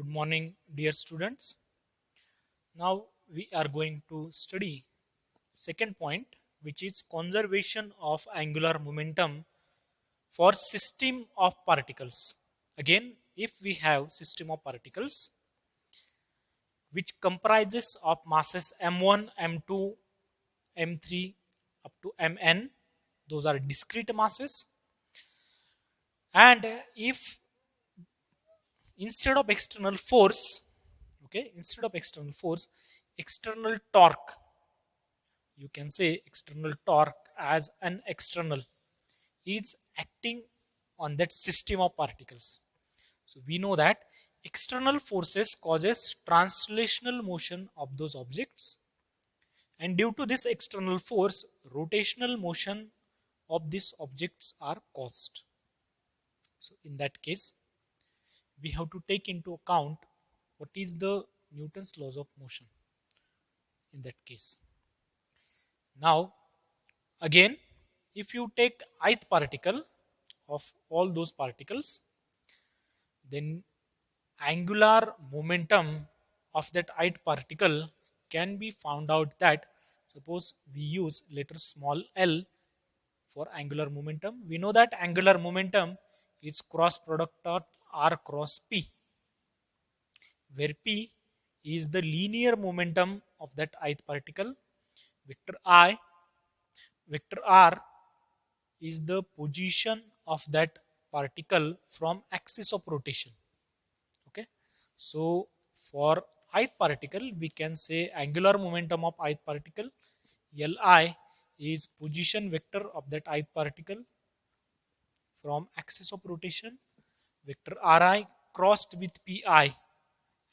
Good morning, dear students. Now we are going to study second point, which is conservation of angular momentum for system of particles. Again, if we have system of particles which comprises of masses m1, m2, m3 up to mn, those are discrete masses, and if instead of external force, instead of external force, external torque, you can say external torque as an external is acting on that system of particles. So we know that external forces causes translational motion of those objects, and due to this external force rotational motion of these objects are caused. So in that case we have to take into account what is the Newton's laws of motion in that case. Now again, if you take ith particle of all those particles, then angular momentum of that ith particle can be found out that, suppose we use letter small l for angular momentum, we know that angular momentum is cross product of r cross p, where p is the linear momentum of that ith particle, vector I, vector r is the position of that particle from axis of rotation. Okay, so for ith particle we can say angular momentum of ith particle Li is position vector of that ith particle from axis of rotation, vector Ri crossed with Pi,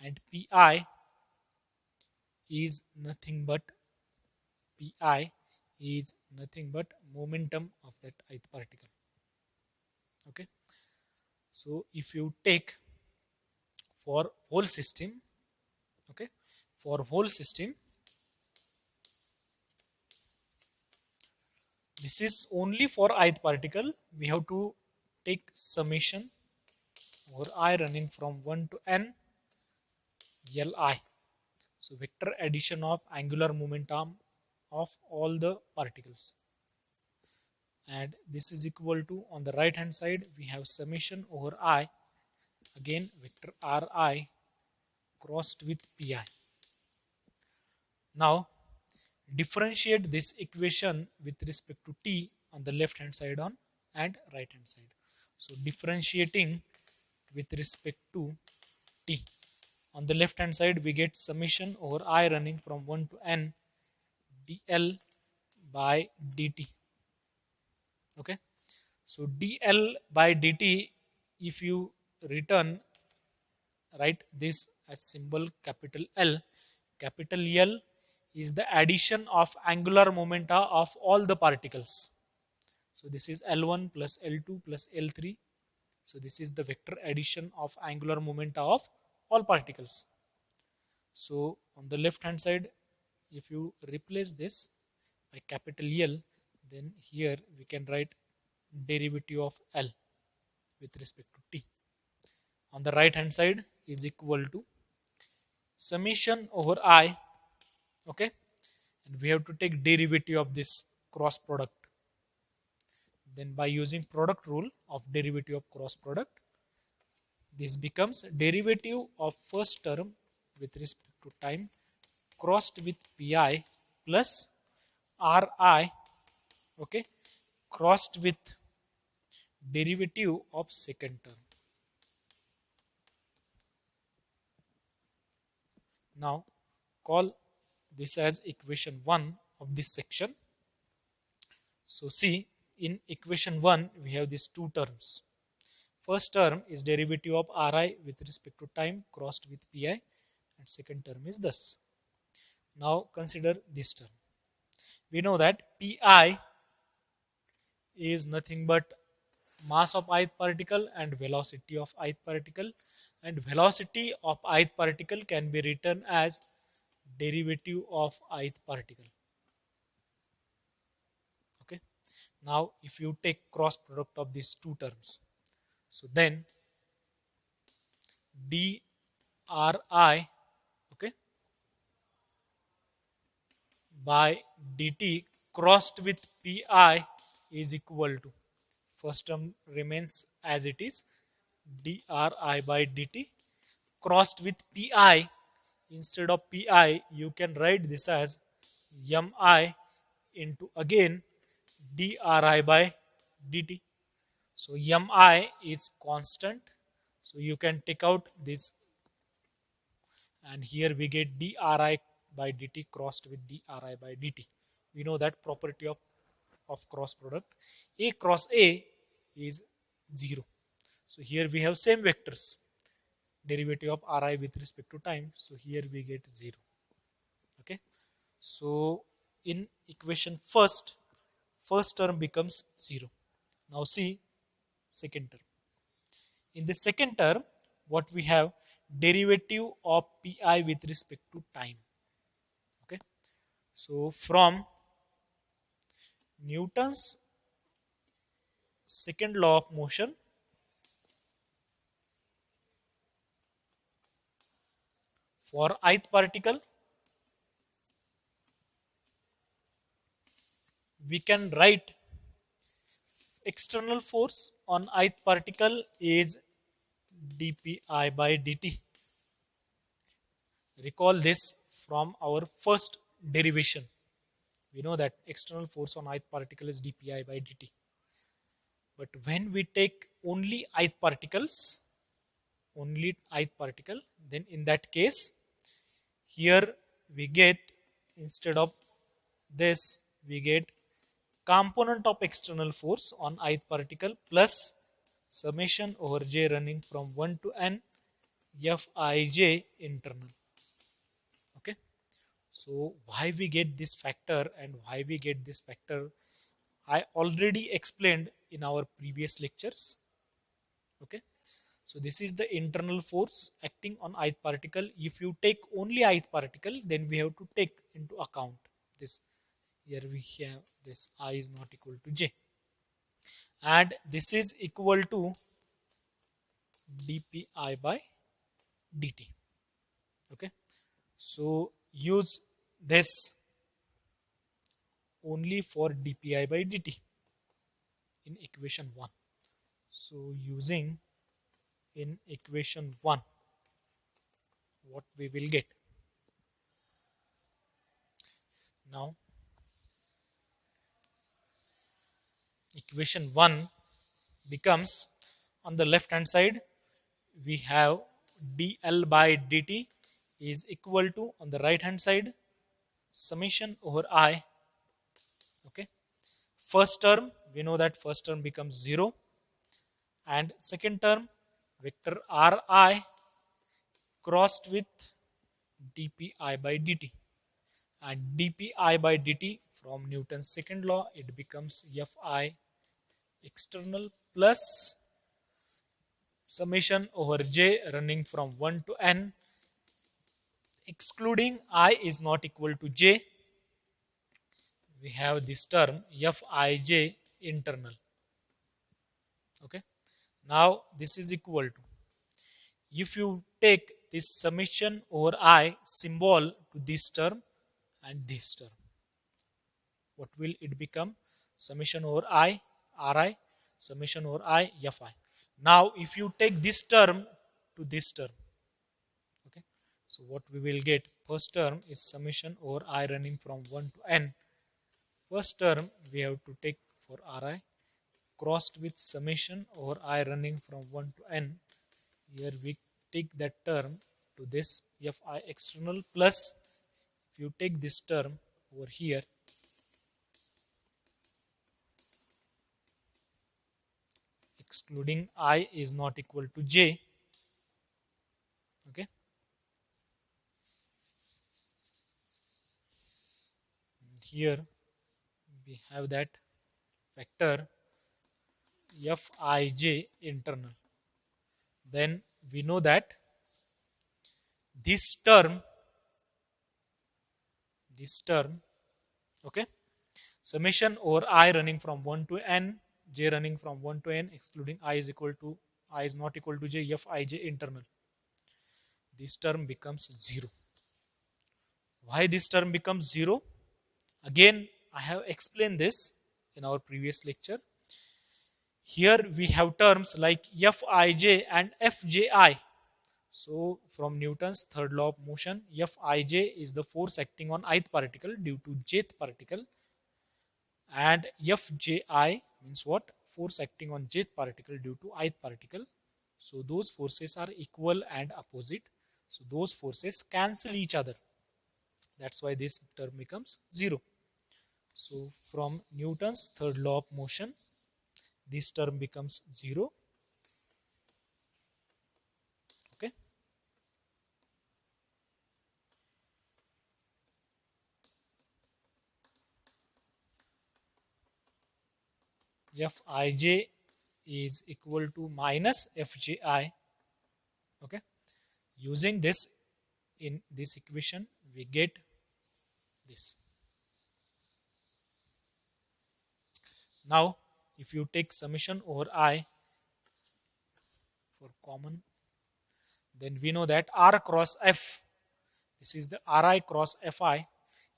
and Pi is nothing but Pi is nothing but momentum of that ith particle. Okay, so if you take for whole system, okay, for whole system, this is only for ith particle, we have to take summation over I running from 1 to n Li, so vector addition of angular momentum of all the particles, and this is equal to, on the right hand side we have summation over I, again vector Ri crossed with Pi. Now differentiate this equation with respect to t on the left hand side on and right hand side. So differentiating with respect to t, on the left hand side we get summation over I running from 1 to n dl by dt. Okay, so dl by dt, if you return, write this as symbol capital L. Capital L is the addition of angular momenta of all the particles. So this is L1 plus L2 plus L3. So this is the vector addition of angular momenta of all particles. So on the left hand side, if you replace this by capital L, then here we can write derivative of L with respect to t. On the right hand side is equal to summation over I. Okay, and we have to take derivative of this cross product. Then by using product rule of derivative of cross product, this becomes derivative of first term with respect to time crossed with Pi plus Ri, okay, crossed with derivative of second term. Now call this as equation 1 of this section. So see, in equation 1 we have these two terms. First term is derivative of Ri with respect to time crossed with Pi, and second term is thus. Now consider this term. We know that Pi is nothing but mass of ith particle and velocity of ith particle, and velocity of ith particle can be written as derivative of ith particle. Okay, now if you take cross product of these two terms, so then dri Ri, okay, by dt crossed with pi is equal to, first term remains as it is, dri by dt crossed with pi. Instead of pi you can write this as mi into again dri by dt. So mi is constant, so you can take out this, and here we get dri by dt crossed with dri by dt. We know that property of cross product. A cross A is 0. So here we have same vectors, derivative of Ri with respect to time. So here we get 0. Okay. So in equation first term becomes 0. Now see second term. In the second term, what we have, derivative of pi with respect to time. Okay. So from Newton's second law of motion, for ith particle, we can write external force on ith particle is dpi by dt. Recall this from our first derivation. We know that external force on ith particle is dpi by dt. But when we take only ith particle, then in that case, here we get, instead of this, we get component of external force on ith particle plus summation over j running from 1 to n Fij internal. Okay. So why we get this factor and why we get this factor, I already explained in our previous lectures. Okay. So this is the internal force acting on ith particle. If you take only ith particle, then we have to take into account this. Here we have this I is not equal to j, and this is equal to dpi by dt. Okay. So use this only for dpi by dt in equation 1. So using in equation 1, what we will get now, equation 1 becomes, on the left hand side we have dl by dt is equal to, on the right hand side, summation over I. Okay. First term, we know that first term becomes 0, and second term vector ri crossed with dpi by dt, and dpi by dt from Newton's second law, it becomes fi external plus summation over j running from 1 to n, excluding I is not equal to j, we have this term Fij internal. Okay. Now this is equal to, if you take this summation over I symbol to this term and this term, what will it become? Summation over I, Ri, summation over I, Fi. Now if you take this term to this term, okay, so what we will get, first term is summation over I running from 1 to n. First term we have to take for Ri crossed with summation over I running from 1 to n. Here we take that term to this Fi external plus, if you take this term over here, excluding I is not equal to j. Okay. Here we have that factor Fij internal. Then we know that this term, okay, summation over I running from 1 to n, j running from 1 to n, excluding I is not equal to j, Fij internal. this term becomes 0. Why this term becomes 0? Again, I have explained this in our previous lecture. Here we have terms like Fij and Fji. So, from Newton's third law of motion, Fij is the force acting on ith particle due to jth particle, and Fji means what? Force acting on jth particle due to ith particle. So, those forces are equal and opposite. So, those forces cancel each other. That's why this term becomes 0. So, from Newton's third law of motion, this term becomes 0. Okay. Fij is equal to minus Fji. Okay. Using this in this equation, we get this. Now, if you take summation over I for common, then we know that R cross F, this is the Ri cross Fi,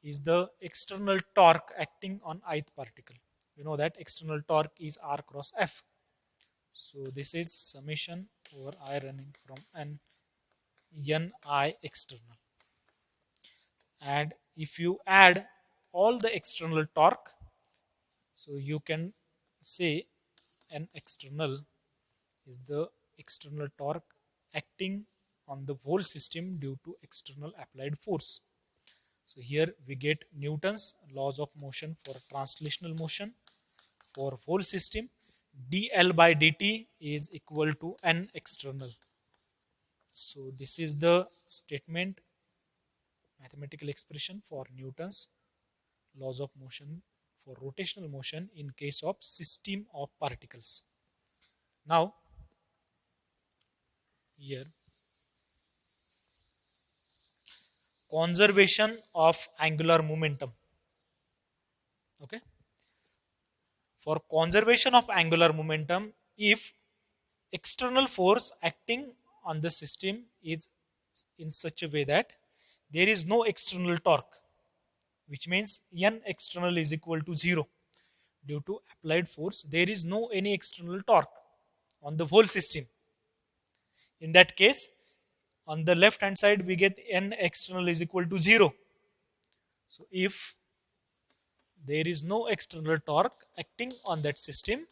is the external torque acting on ith particle. We know that external torque is R cross F. So this is summation over I running from N I external. And if you add all the external torque, so you can say N external is the external torque acting on the whole system due to external applied force. So here we get Newton's laws of motion for translational motion for whole system. dl by dt is equal to N external. So this is the statement, mathematical expression for Newton's laws of motion for rotational motion in case of system of particles. Now, here, conservation of angular momentum. Okay. For conservation of angular momentum, if external force acting on the system is in such a way that there is no external torque, which means N external is equal to 0. Due to applied force, there is no any external torque on the whole system. In that case, on the left hand side, we get N external is equal to 0. So, if there is no external torque acting on that system,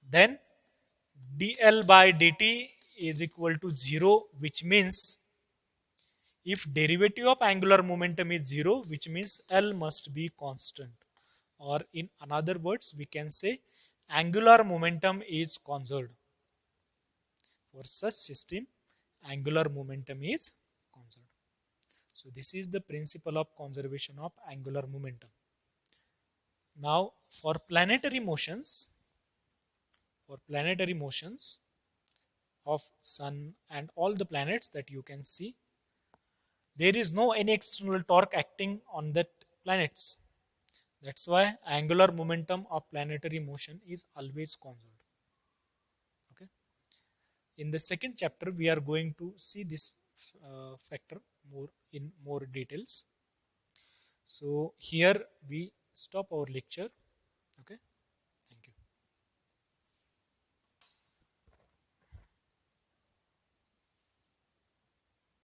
then dl by dt is equal to 0, which means if derivative of angular momentum is 0, which means L must be constant. Or in another words, we can say angular momentum is conserved. For such system, angular momentum is conserved. So this is the principle of conservation of angular momentum. Now, for planetary motions of sun and all the planets that you can see, there is no any external torque acting on that planets. That's why angular momentum of planetary motion is always conserved. Okay. In the second chapter, we are going to see this factor in more details. So here we stop our lecture. Okay.